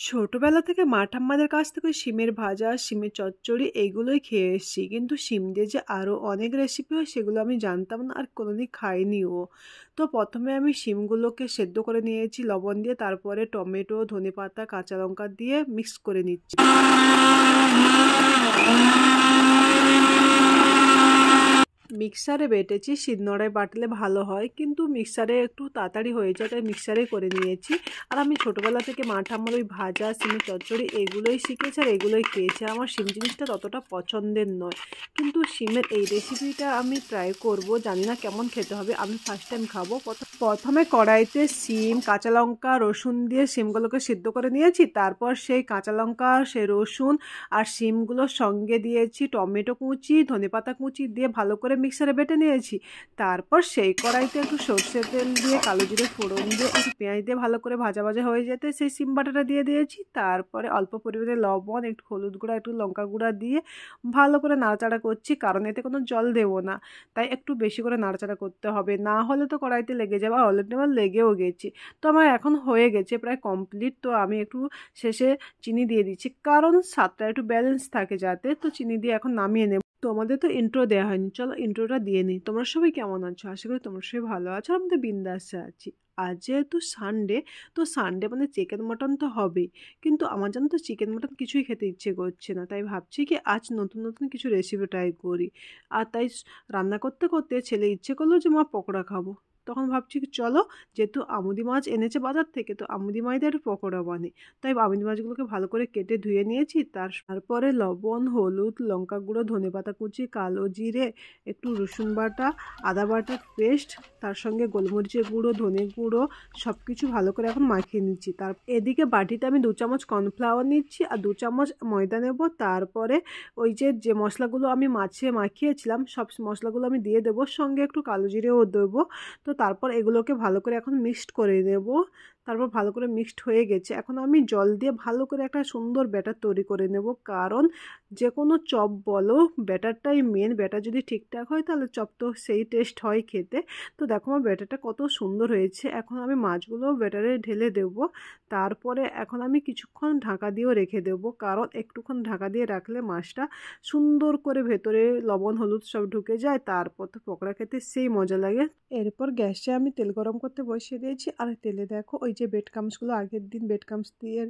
ছোটবেলা থেকে মা ঠাম্মাদের কাছ থেকে শিমের ভাজা, শিমের চচ্চড়ি এইগুলোই খেয়ে এসেছি। কিন্তু শিম দিয়ে যে আরও অনেক রেসিপি হয় সেগুলো আমি জানতাম না আর কোনোদিন খাইনিও। তো প্রথমে আমি শিমগুলোকে সেদ্ধ করে নিয়েছি লবণ দিয়ে, তারপরে টমেটো, ধনেপাতা, কাঁচা লঙ্কা দিয়ে মিক্স করে নিচ্ছি। মিক্সারে বেটেছি, শিলনোড়ায় বাটলে ভালো হয়, কিন্তু মিক্সারে একটু তাড়াতাড়ি হয়ে যায় তাই মিক্সারে করে নিয়েছি। আর আমি ছোটোবেলা থেকে মা ঠাম্মার ওই ভাজা শিমের চচ্চড়ি এগুলোই শিখেছি আর এগুলোই খেয়েছি। আমার শিম জিনিসটা ততটা পছন্দের নয়, কিন্তু শিমের এই রেসিপিটা আমি ট্রাই করব, জানি না কেমন খেতে হবে, আমি ফার্স্ট টাইম খাবো। প্রথমে কড়াইতে শিম, কাঁচা লঙ্কা, রসুন দিয়ে শিমগুলোকে সিদ্ধ করে নিয়েছি। তারপর সেই কাঁচা লঙ্কা, সেই রসুন আর শিমগুলোর সঙ্গে দিয়েছি টমেটো কুচি, ধনেপাতা কুচি দিয়ে ভালো করে মিক্সারে বেটে নিয়েছি। তারপর সেই কড়াইতে একটু সর্ষের তেল দিয়ে, কালো জিরে ফোড়ন দিয়ে, একটু পেঁয়াজ দিয়ে ভালো করে ভাজা ভাজা হয়ে যেতে সেই শিম বাটাটা দিয়ে দিয়েছি। তারপরে অল্প পরিমাণে লবণ, একটু হলুদ গুঁড়া, একটু লঙ্কা গুঁড়া দিয়ে ভালো করে নাড়াচাড়া করছি, কারণ এতে কোনো জল দেবো না, তাই একটু বেশি করে নাড়াচাড়া করতে হবে, না হলে তো কড়াইতে লেগে যাবে। অলরেডি আমার লেগেও গেছে। তো আমার এখন হয়ে গেছে প্রায় কমপ্লিট। তো আমি একটু শেষে চিনি দিয়ে দিচ্ছি, কারণ স্বাদটা একটু ব্যালেন্স থাকে যাতে। তো চিনি দিয়ে এখন নামিয়ে নেব। তোমাদের তো ইন্ট্রো দেওয়া হয়নি, চলো ইন্ট্রোটা দিয়ে নিই। তোমরা সবাই কেমন আছো? আশা করি তোমরা সবাই ভালো আছো, আর আমাদের বিন্দাসে আছি। আজ যেহেতু সানডে, তো সানডে মানে চিকেন মটন তো হবেই, কিন্তু আমার জানো তো চিকেন মটন কিছুই খেতে ইচ্ছে করছে না, তাই ভাবছি কি আজ নতুন নতুন কিছু রেসিপি ট্রাই করি। আর তাই রান্না করতে করতে ছেলে ইচ্ছে করলো যে মা পকোড়া খাবো। তখন ভাবছি কি চলো, যেহেতু আমুদি মাছ এনেছে বাজার থেকে, তো আমুদি মাছ দিয়ে একটু পকোড়া বানাই। তাই আমুদি মাছগুলোকে ভালো করে কেটে ধুয়ে নিয়েছি। তারপরে লবণ, হলুদ, লঙ্কা গুঁড়ো, ধনেপাতা কুচি, কালো জিরে, একটু রসুন বাটা, আদা বাটার পেস্ট, তার সঙ্গে গোলমরিচের গুঁড়ো, ধনে গুঁড়ো সব কিছু ভালো করে এখন মাখিয়ে নিচ্ছি। এদিকে বাটিতে আমি 2 চামচ কর্নফ্লাওয়ার নিচ্ছি আর 2 চামচ ময়দা নেব। তারপরে ওই যে মশলাগুলো আমি মাছে মাখিয়েছিলাম সব মশলাগুলো আমি দিয়ে দেবো, সঙ্গে একটু কালো জিরেও দেবো। তো তারপর এগুলোকে ভালো করে এখন মিক্সড করে নেব। তারপর ভালো করে মিক্সড হয়ে গেছে, এখন আমি জল দিয়ে ভালো করে একটা সুন্দর ব্যাটার তৈরি করে নেব, কারণ যে কোনো চপ বলো ব্যাটারটাই মেন। ব্যাটার যদি ঠিকঠাক হয় তাহলে চপ তো সেই টেস্ট হয় খেতে। তো দেখো আমার ব্যাটারটা কত সুন্দর হয়েছে। এখন আমি মাছগুলো ব্যাটারে ঢেলে দেব। তারপরে এখন আমি কিছুক্ষণ ঢাকা দিয়েও রেখে দেব, কারণ একটুক্ষণ ঢাকা দিয়ে রাখলে মাছটা সুন্দর করে ভেতরে লবণ হলুদ সব ঢুকে যায়। তারপর তো পকোড়া খেতে সেই মজা লাগে। এরপর গ্যাসে আমি তেল গরম করতে বসিয়ে দিয়েছি, আর তেলে দেখো ওই যে বেড কামসগুলো আগের দিন বেড কামস দিয়ে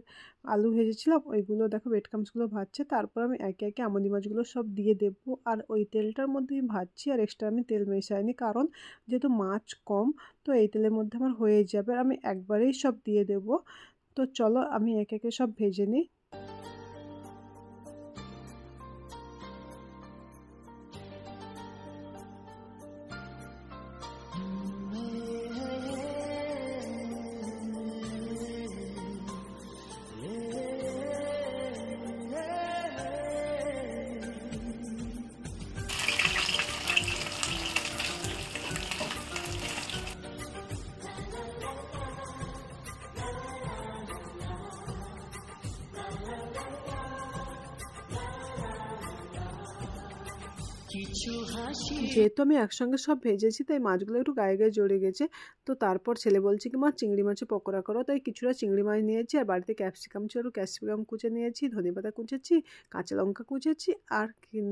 আলু ভেজেছিলাম ওইগুলো দেখো বেড কামসগুলো ভাজছে। তারপর আমি একে একে আমুদি মাছগুলো সব দিয়ে দেবো, আর ওই তেলটার মধ্যেই ভাজছি, আর এক্সট্রা আমি তেল মেশাইনি, কারণ যেহেতু মাছ কম তো এই তেলের মধ্যে আমার হয়ে যাবে। আর আমি একবারেই সব দিয়ে দেবো। তো চলো আমি একে একে সব ভেজে নিই। যেহেতু আমি একসঙ্গে সব ভেজেছি তাই মাছগুলো একটু গায়ে গায়ে জড়ে গেছে। তো তারপর ছেলে বলছে কি মা চিংড়ি মাছের পকোড়া করো, তাই কিছুটা চিংড়ি মাছ নিয়েছি, আর বাড়িতে ক্যাপসিকাম ছিল ক্যাপসিকাম কুচে নিয়েছি, ধনেপাতা কুচেছি, কাঁচা লঙ্কা কুচেছি, আর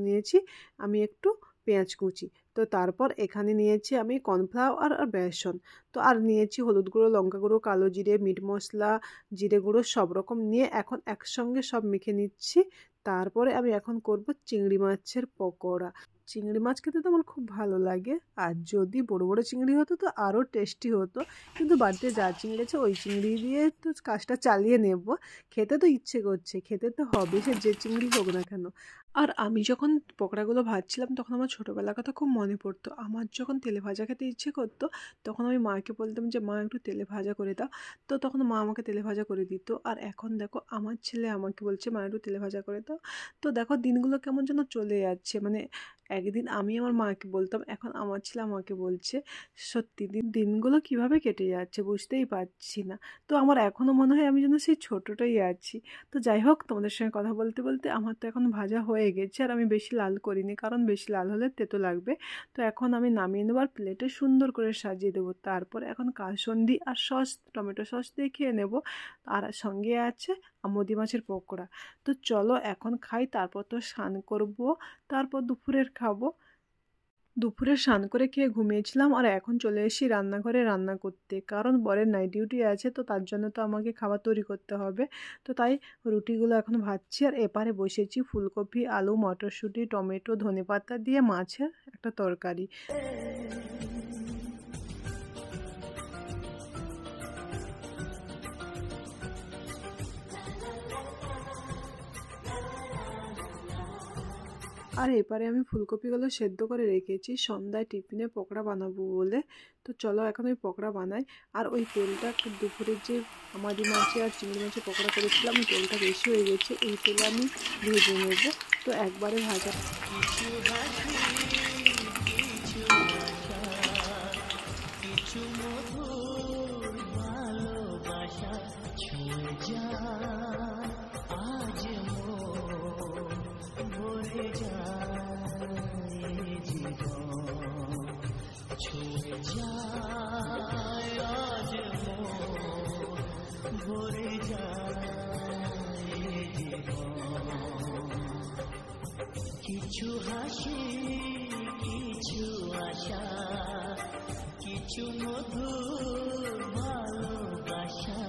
নিয়েছি আমি একটু পেঁয়াজ কুচি। তো তারপর এখানে নিয়েছি আমি কর্নফ্লাওয়ার আর বেসন। তো আর নিয়েছি হলুদ গুঁড়ো, লঙ্কা গুঁড়ো, কালো জিরে, মিট মশলা, জিরে গুঁড়ো সব রকম নিয়ে এখন একসঙ্গে সব মেখে নিচ্ছি। তারপরে আমি এখন করব চিংড়ি মাছের পকোড়া। চিংড়ি মাছ খেতে তো আমার খুব ভালো লাগে, আর যদি বড় বড় চিংড়ি হতো তো আরও টেস্টি হতো, কিন্তু বাড়িতে যা চিংড়ি আছে ওই চিংড়ি দিয়ে তো কাজটা চালিয়ে নেব। খেতে তো ইচ্ছে করছে, খেতে তো হবে, সে যে চিংড়ি হোক না কেন। আর আমি যখন পকোড়াগুলো ভাজছিলাম তখন আমার ছোটোবেলার কথা খুব মনে পড়তো। আমার যখন তেলে ভাজা খেতে ইচ্ছে করতো তখন আমি মাকে বলতাম যে মা একটু তেলে ভাজা করে দাও। তো তখন মা আমাকে তেলে ভাজা করে দিত। আর এখন দেখো আমার ছেলে আমাকে বলছে মা একটু তেলে ভাজা করে দাও। তো দেখো দিনগুলো কেমন যেন চলে যাচ্ছে, মানে একদিন আমি আমার মাকে বলতাম, এখন আমার ছেলে আমাকে বলছে। সত্যি দিনগুলো কিভাবে কেটে যাচ্ছে বুঝতেই পারছি না। তো আমার এখনও মনে হয় আমি যেন সেই ছোটোটাই আছি। তো যাই হোক, তোমাদের সঙ্গে কথা বলতে বলতে আমার তো এখন ভাজা হয়ে গেছে, আর আমি বেশি লাল করিনি, কারণ বেশি লাল হলে তেতো লাগবে। তো এখন আমি নামিয়ে নেবো আর প্লেটে সুন্দর করে সাজিয়ে দেবো। তারপর এখন কাসুন্দি আর সস, টমেটো সস দিয়ে খেয়ে নেবো। আর সঙ্গে আছে আমুদি মাছের পকোড়া। তো চলো এখন খাই, তারপর তো স্নান করবো, তারপর দুপুরের খাবো। দুপুরে স্নান করে খেয়ে ঘুমিয়েছিলাম, আর এখন চলে এসেছি রান্নাঘরে রান্না করতে, কারণ বরের নাইট ডিউটি আছে, তো তার জন্য তো আমাকে খাবার তৈরি করতে হবে। তো তাই রুটিগুলো এখন ভাজছি, আর এপারে বসেছি ফুলকপি, আলু, মটরশুঁটি, টমেটো, ধনেপাতা দিয়ে মাছের একটা তরকারি। আর এপারে আমি ফুলকপিগুলো সেদ্ধ করে রেখেছি সন্ধ্যায় টিফিনে পকোড়া বানাবো বলে। তো চলো এখন ওই পকোড়া বানাই। আর ওই তেলটা দুপুরের যে আমাদি মাছে আর চিংড়ি মাছের পকোড়া করেছিলাম, ওই তেলটা বেশি হয়ে গেছে, এই তেলে আমি ভেজে নেব। তো একবারে ভাজা কিছু হাসি, কিছু আশা, কিছু মধুর ভালোবাসা।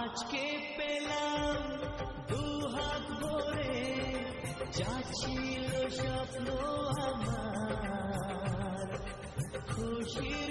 আজকে পেলাম দুহাত ভরে, যা ছিল স্বপ্ন আমার, খুশির